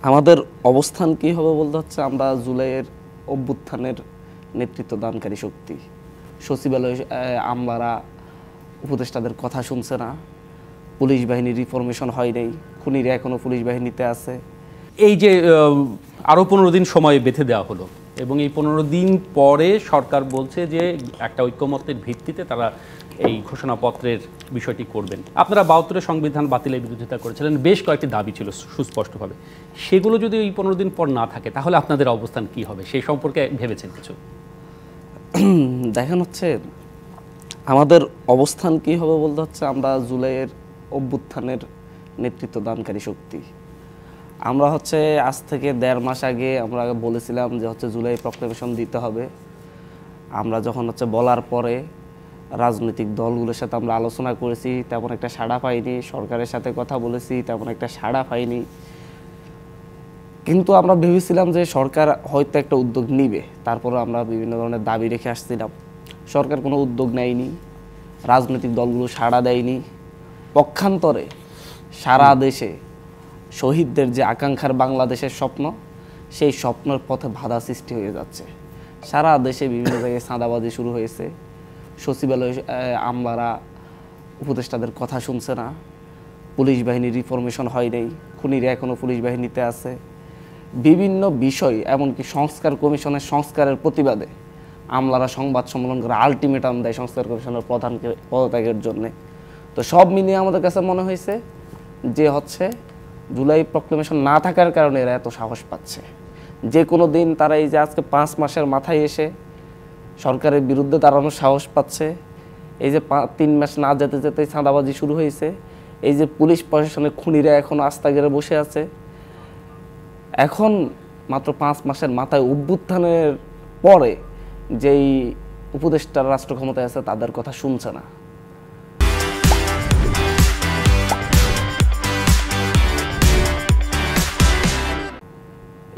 আমাদের অবস্থান কি হবে বলতে হচ্ছে আমরা জুলাইয়ের অভ্যুত্থানের নেতৃত্ব দানকারী শক্তি। সচিবালয় আমলারা উপদেষ্টাদের কথা শুনছে না, পুলিশ বাহিনীর রিফরমেশন হয় নাই, খুনিরা এখনও পুলিশ বাহিনীতে আছে। এই যে আরও 15 দিন সময় বেঁধে দেওয়া হলো এবং এই 15 দিন পরে সরকার বলছে যে একটা ঐকমত্যের ভিত্তিতে তারা এই ঘোষণাপত্রের বিষয়টি করবেন। আপনারা 72-এর সংবিধান বাতিলের বিরোধিতা করেছিলেন, বেশ কয়েকটি দাবি ছিল সুস্পষ্টভাবে। সেগুলো যদি এই 15 দিন পর না থাকে তাহলে আপনাদের অবস্থান কি হবে সেই সম্পর্কে ভেবেছেন কিছু? দেখেন হচ্ছে আমাদের অবস্থান কি হবে বলতে হচ্ছে আমরা জুলাইয়ের অভ্যুত্থানের নেতৃত্ব দানকারী শক্তি। আমরা হচ্ছে আজ থেকে 1.5 মাস আগে আমরা বলেছিলাম যে হচ্ছে জুলাই প্রক্লেমেশন দিতে হবে। আমরা যখন হচ্ছে বলার পরে রাজনৈতিক দলগুলোর সাথে আমরা আলোচনা করেছি, তেমন একটা সাড়া পাইনি। সরকারের সাথে কথা বলেছি, তেমন একটা সাড়া পাইনি। কিন্তু আমরা ভেবেছিলাম যে সরকার হয়তো একটা উদ্যোগ নিবে, তারপরে আমরা বিভিন্ন ধরনের দাবি রেখে আসছিলাম। সরকার কোনো উদ্যোগ নেয়নি, রাজনৈতিক দলগুলো সাড়া দেয়নি। পক্ষান্তরে সারা দেশে শহীদদের যে আকাঙ্ক্ষার বাংলাদেশের স্বপ্ন, সেই স্বপ্নের পথে বাধা সৃষ্টি হয়ে যাচ্ছে। সারা দেশে বিভিন্ন জায়গায় চাঁদাবাজি শুরু হয়েছে, সচিবালয় আমলারা উপদেষ্টাদের কথা শুনছে না, পুলিশ বাহিনীর রিফরমেশন হয় নাই, খুনিরা এখনও পুলিশ বাহিনীতে আছে। বিভিন্ন বিষয়, এমনকি সংস্কার কমিশনের সংস্কারের প্রতিবাদে আমলারা সংবাদ সম্মেলন করে আলটিমেটাম দেয় সংস্কার কমিশনের প্রধানকে পদত্যাগের জন্যে। তো সব মিলিয়ে আমাদের কাছে মনে হয়েছে যে হচ্ছে জুলাই প্রক্লেমেশন না থাকার কারণে এরা এত সাহস পাচ্ছে। যে কোনো দিন তারা এই যে আজকে 5 মাসের মাথায় এসে সরকারের বিরুদ্ধে দাঁড়ানোর সাহস পাচ্ছে। এই যে 3 মাস না যেতে যেতেই চাঁদাবাজি শুরু হয়েছে। এই যে পুলিশ প্রশাসনের খুনিরা এখনও আস্থা গেড়ে বসে আছে। এখন মাত্র 5 মাসের মাথায় অভ্যুত্থানের পরে যেই উপদেষ্টার রাষ্ট্র ক্ষমতায় আছে তাদের কথা শুনছে না।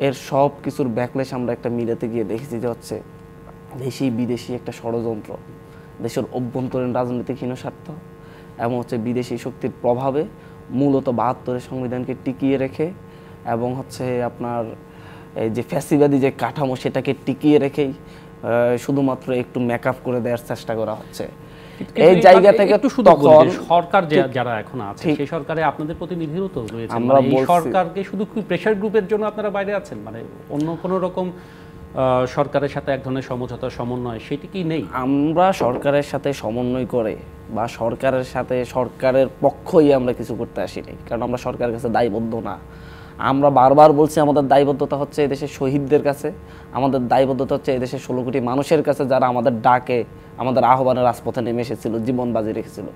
এর সব কিছুর ব্যাকলেশ আমরা একটা মিলাতে গিয়ে দেখেছি যে হচ্ছে দেশি বিদেশি একটা ষড়যন্ত্র, দেশের অভ্যন্তরীণ রাজনৈতিক হীনস্বার্থ এবং হচ্ছে বিদেশি শক্তির প্রভাবে মূলত 72-এর সংবিধানকে টিকিয়ে রেখে এবং হচ্ছে আপনার এই যে ফ্যাসিবাদী যে কাঠামো সেটাকে টিকিয়ে রেখেই শুধুমাত্র একটু মেকআপ করে দেওয়ার চেষ্টা করা হচ্ছে। এই জায়গা থেকে তখন সরকার যারা এখন আছে সেই সরকারে আপনাদের প্রতিনিধিও তো রয়েছে, আমরা এই সরকারকে শুধু প্রেসার গ্রুপের জন্য আপনারা বাইরে আছেন, মানে অন্য কোনো রকম সরকারের সাথে এক ধরনের সমঝোতা সমন্বয় সেটি কি নেই? আমরা সরকারের সাথে সমন্বয় করে বা সরকারের সাথে সরকারের পক্ষই আমরা কিছু করতে আসিনি, কারণ আমরা সরকারের কাছে দায়বদ্ধ না। আমরা বারবার বলছি আমাদের দায়বদ্ধতা হচ্ছে এদেশের শহীদদের কাছে, আমাদের দায়বদ্ধতা হচ্ছে এদেশের 16 কোটি মানুষের কাছে যারা আমাদের ডাকে আমাদের আহ্বানে রাজপথে নেমে এসেছিল, জীবন বাজি রেখেছিল।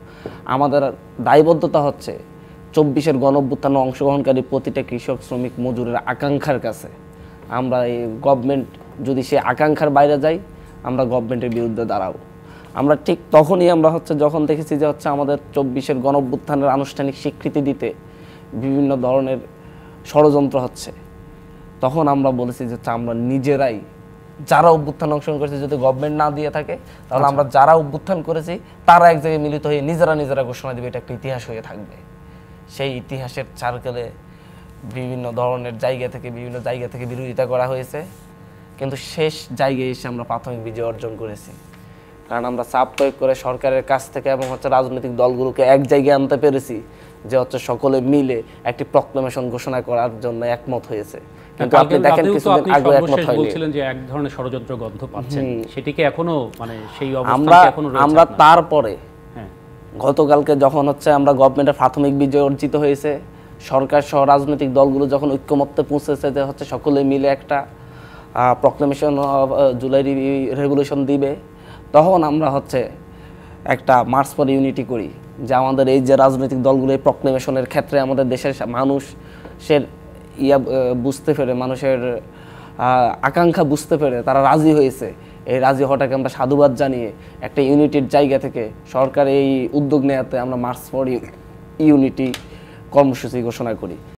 আমাদের দায়বদ্ধতা হচ্ছে 24-এর গণঅভ্যুত্থানে অংশগ্রহণকারী প্রতিটা কৃষক, শ্রমিক, মজুরের আকাঙ্ক্ষার কাছে। আমরা এই গভর্নমেন্ট যদি সে আকাঙ্ক্ষার বাইরে যাই, আমরা গভর্নমেন্টের বিরুদ্ধে দাঁড়াবো। আমরা ঠিক তখনই আমরা হচ্ছে যখন দেখেছি যে হচ্ছে আমাদের 24-এর গণঅভ্যুত্থানের আনুষ্ঠানিক স্বীকৃতি দিতে বিভিন্ন ধরনের ষড়যন্ত্র হচ্ছে, তখন আমরা বলেছি যে আমরা নিজেরাই যারা অভ্যুত্থান অংশগ্রহণ করেছে যদি গভর্নমেন্ট না দিয়ে থাকে তাহলে আমরা যারা অভ্যুত্থান করেছি তারা এক জায়গায় মিলিত হয়ে নিজেরা ঘোষণা দেবে, এটা একটা ইতিহাস হয়ে থাকবে। সেই ইতিহাসের চারকেলে বিভিন্ন ধরনের বিভিন্ন জায়গা থেকে বিরোধিতা করা হয়েছে, কিন্তু শেষ জায়গায় এসে আমরা প্রাথমিক বিজয় অর্জন করেছি। কারণ আমরা চাপ প্রয়োগ করে সরকারের কাছ থেকে এবং হচ্ছে রাজনৈতিক দলগুলোকে এক জায়গায় আনতে পেরেছি যে হচ্ছে সকলে মিলে একটি প্রক্লেমেশন ঘোষণা করার জন্য একমত হয়েছে। কিন্তু আপনি দেখেন কিছুদিন আগে একমত হয়নি, বলছিলেন যে এক ধরনের ষড়যন্ত্র গন্ধ পাচ্ছেন, সেটিকে এখনো মানে সেই অবস্থাটা এখনো রয়েছে। আমরা তারপরে গতকালকে যখন হচ্ছে আমরা গভর্নমেন্টের প্রাথমিক বিজয় অর্জিত হয়েছে, সরকার সহ রাজনৈতিক দলগুলো যখন ঐক্যমত্যে পৌঁছেছে যে হচ্ছে সকলে মিলে একটা প্রক্লেমেশন অফ জুলাই রেভলিউশন দিবে, তখন আমরা হচ্ছে একটা মার্চ ফর ইউনিটি করি যে আমাদের এই যে রাজনৈতিক দলগুলো এই প্রক্লেমেশনের ক্ষেত্রে আমাদের দেশের মানুষের বুঝতে পেরে, মানুষের আকাঙ্ক্ষা বুঝতে পেরে তারা রাজি হয়েছে। এই রাজি হওয়াটাকে আমরা সাধুবাদ জানিয়ে একটা ইউনিটির জায়গা থেকে সরকার এই উদ্যোগ নেওয়াতে আমরা মার্চ ফর ইউনিটি কর্মসূচি ঘোষণা করি।